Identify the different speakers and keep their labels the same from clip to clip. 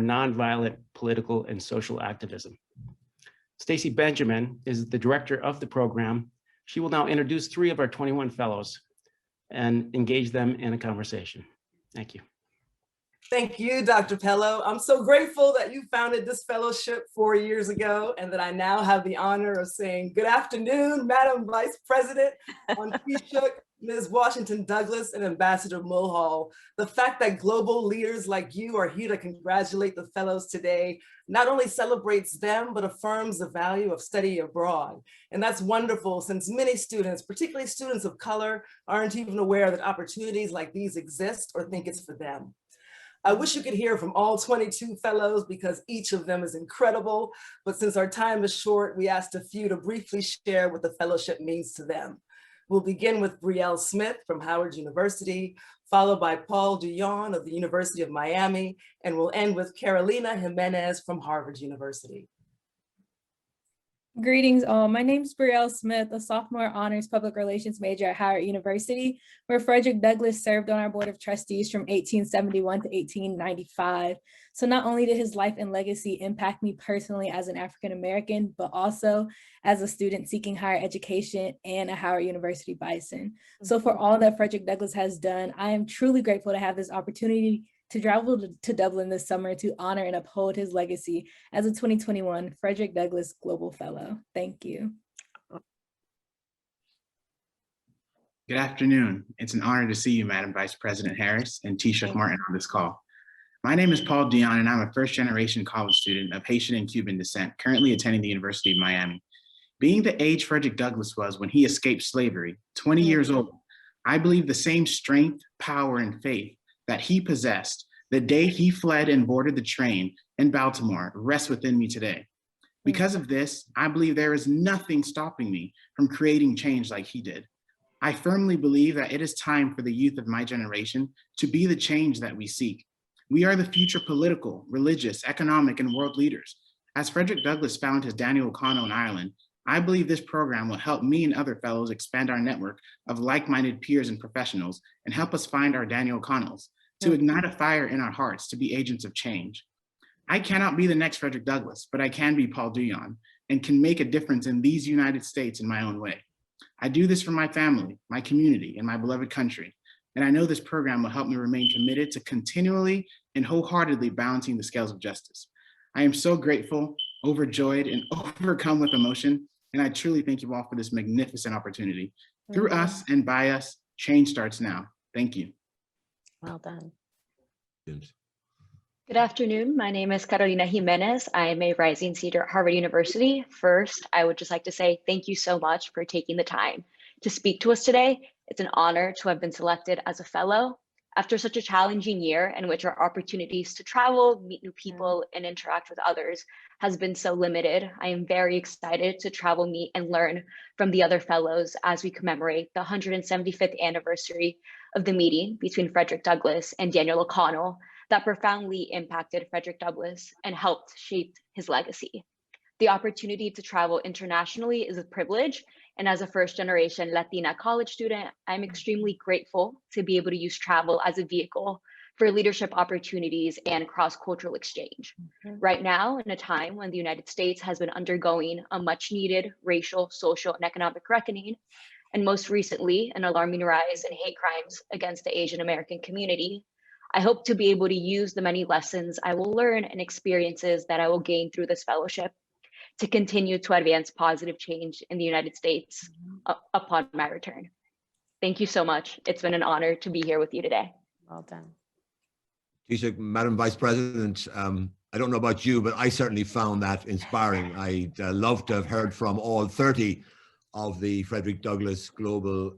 Speaker 1: nonviolent political and social activism. Stacy Benjamin is the director of the program. She will now introduce 3 of our 21 fellows and engage them in a conversation. Thank you.
Speaker 2: Thank you, Dr. Pello. I'm so grateful that you founded this fellowship 4 years ago and that I now have the honor of saying good afternoon, Madam Vice President, on Taoiseach, Ms. Washington Douglas, and Ambassador Mulhall. The fact that global leaders like you are here to congratulate the fellows today not only celebrates them, but affirms the value of study abroad. And that's wonderful, since many students, particularly students of color, aren't even aware that opportunities like these exist or think it's for them. I wish you could hear from all 22 fellows because each of them is incredible, but since our time is short, we asked a few to briefly share what the fellowship means to them. We'll begin with Brielle Smith from Howard University, followed by Paul Duyon of the University of Miami, and we'll end with Carolina Jimenez from Harvard University.
Speaker 3: Greetings all, my name is Brielle Smith, a sophomore honors public relations major at Howard University, where Frederick Douglass served on our board of trustees from 1871 to 1895. So not only did his life and legacy impact me personally as an African-American, but also as a student seeking higher education and a Howard University Bison. So for all that Frederick Douglass has done, I am truly grateful to have this opportunity to travel to Dublin this summer to honor and uphold his legacy as a 2021 Frederick Douglass Global Fellow. Thank you.
Speaker 4: Good afternoon. It's an honor to see you, Madam Vice President Harris and Taoiseach Martin on this call. My name is Paul Duyon, and I'm a first-generation college student of Haitian and Cuban descent, currently attending the University of Miami. Being the age Frederick Douglass was when he escaped slavery, 20 years old, I believe the same strength, power, and faith that he possessed the day he fled and boarded the train in Baltimore rests within me today. Because of this, I believe there is nothing stopping me from creating change like he did. I firmly believe that it is time for the youth of my generation to be the change that we seek. We are the future political, religious, economic, and world leaders. As Frederick Douglass found his Daniel O'Connell in Ireland, I believe this program will help me and other fellows expand our network of like-minded peers and professionals and help us find our Daniel O'Connells, to ignite a fire in our hearts to be agents of change. I cannot be the next Frederick Douglass, but I can be Paul Duyon and can make a difference in these United States in my own way. I do this for my family, my community, and my beloved country. And I know this program will help me remain committed to continually and wholeheartedly balancing the scales of justice. I am so grateful, overjoyed, and overcome with emotion. And I truly thank you all for this magnificent opportunity. Through us and by us, change starts now. Thank you.
Speaker 5: Well done.
Speaker 6: James.
Speaker 5: Good afternoon. My name is Carolina Jimenez. I am a rising senior at Harvard University. First, I would just like to say thank you so much for taking the time to speak to us today. It's an honor to have been selected as a fellow. After such a challenging year in which our opportunities to travel, meet new people, and interact with others has been so limited, I am very excited to travel, meet, and learn from the other fellows as we commemorate the 175th anniversary of the meeting between Frederick Douglass and Daniel O'Connell that profoundly impacted Frederick Douglass and helped shape his legacy. The opportunity to travel internationally is a privilege, and as a first-generation Latina college student, I'm extremely grateful to be able to use travel as a vehicle for leadership opportunities and cross-cultural exchange. Right now, in a time when the United States has been undergoing a much-needed racial, social, and economic reckoning, and most recently, an alarming rise in hate crimes against the Asian American community, I hope to be able to use the many lessons I will learn and experiences that I will gain through this fellowship to continue to advance positive change in the United States upon my return. Thank you so much. It's been an honor to be here with you today. Well done.
Speaker 6: Taoiseach, Madam Vice President, I don't know about you, but I certainly found that inspiring. I'd love to have heard from all 30 of the Frederick Douglass Global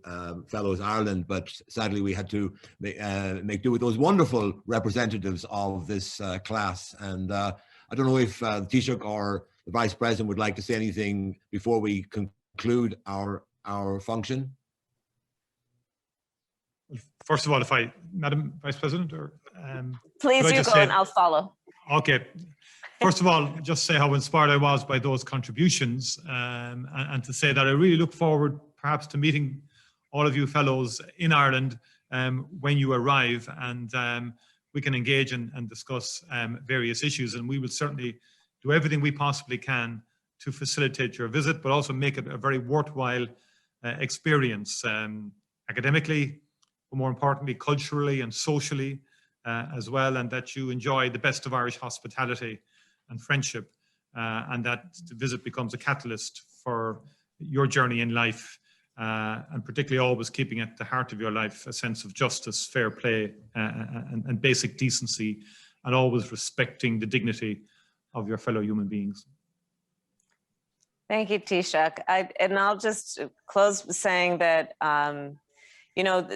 Speaker 6: Fellows Ireland, but sadly we had to make do with those wonderful representatives of this class. And I don't know if the Taoiseach or the Vice President would like to say anything before we conclude our function.
Speaker 7: First of all, if I, Madam Vice President, or
Speaker 5: please do go and I'll follow.
Speaker 7: Okay. First of all, just say how inspired I was by those contributions, and to say that I really look forward perhaps to meeting all of you fellows in Ireland when you arrive, and we can engage and discuss various issues. And we will certainly do everything we possibly can to facilitate your visit, but also make it a very worthwhile experience, academically, but more importantly, culturally and socially as well, and that you enjoy the best of Irish hospitality and friendship, and that the visit becomes a catalyst for your journey in life, and particularly always keeping at the heart of your life a sense of justice, fair play, and basic decency, and always respecting the dignity of your fellow human beings.
Speaker 8: Thank you, Taoiseach. And I'll just close saying that, you know,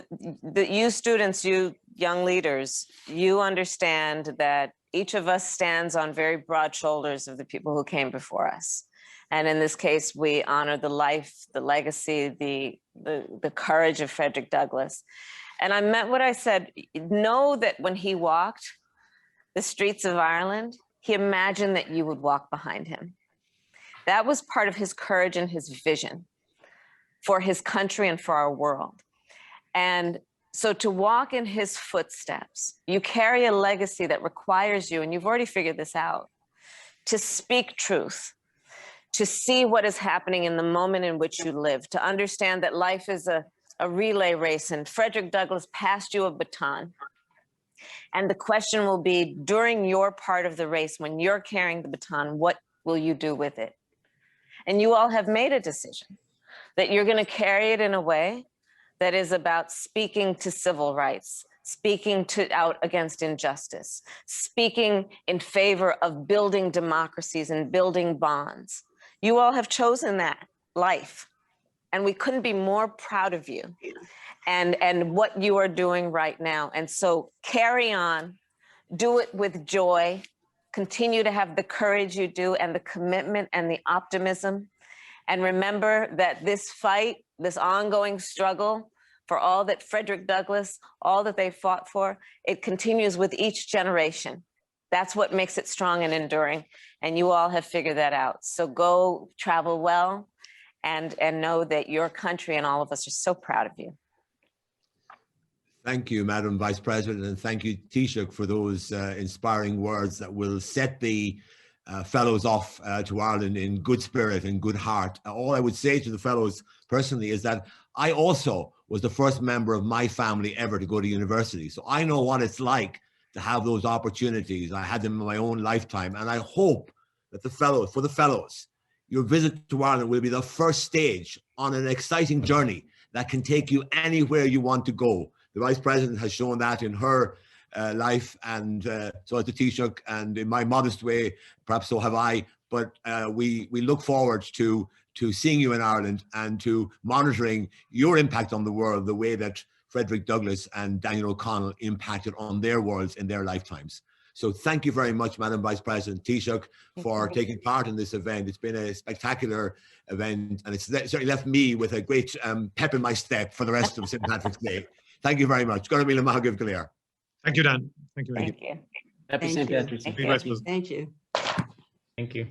Speaker 8: you students, you young leaders, you understand that each of us stands on very broad shoulders of the people who came before us. And in this case, we honor the life, the legacy, the courage of Frederick Douglass. And I meant what I said. Know that when he walked the streets of Ireland, he imagined that you would walk behind him. That was part of his courage and his vision for his country and for our world. And so to walk in his footsteps, you carry a legacy that requires you, and you've already figured this out, to speak truth, to see what is happening in the moment in which you live, to understand that life is a relay race, and Frederick Douglass passed you a baton. And the question will be, during your part of the race, when you're carrying the baton, what will you do with it? And you all have made a decision that you're going to carry it in a way that is about speaking to civil rights, speaking out against injustice, speaking in favor of building democracies and building bonds. You all have chosen that life, and we couldn't be more proud of you and what you are doing right now. And so carry on, do it with joy, continue to have the courage you do and the commitment and the optimism. And remember that this fight, this ongoing struggle for all that Frederick Douglass, all that they fought for, it continues with each generation. That's what makes it strong and enduring. And you all have figured that out. So go travel well and know that your country and all of us are so proud of you.
Speaker 6: Thank you, Madam Vice President, and thank you, Taoiseach, for those inspiring words that will set the fellows off to Ireland in good spirit and good heart. All I would say to the fellows personally is that I also was the first member of my family ever to go to university. So I know what it's like to have those opportunities. I had them in my own lifetime, and I hope that for the fellows, your visit to Ireland will be the first stage on an exciting journey that can take you anywhere you want to go. The Vice President has shown that in her life, and so has the Taoiseach, and in my modest way, perhaps so have I. But we look forward to seeing you in Ireland and to monitoring your impact on the world the way that Frederick Douglass and Daniel O'Connell impacted on their worlds in their lifetimes. So thank you very much, Madam Vice President, Taoiseach, for taking part in this event. It's been a spectacular event, and it's certainly left me with a great pep in my step for the rest of St. Patrick's Day. Thank you very much.
Speaker 7: Thank you, Dan. Thank you.
Speaker 8: Thank you.
Speaker 1: Happy
Speaker 2: Thank
Speaker 1: St.
Speaker 2: you.
Speaker 1: Patrick's Day.
Speaker 7: Be blessed.
Speaker 2: Thank you.
Speaker 1: Thank you.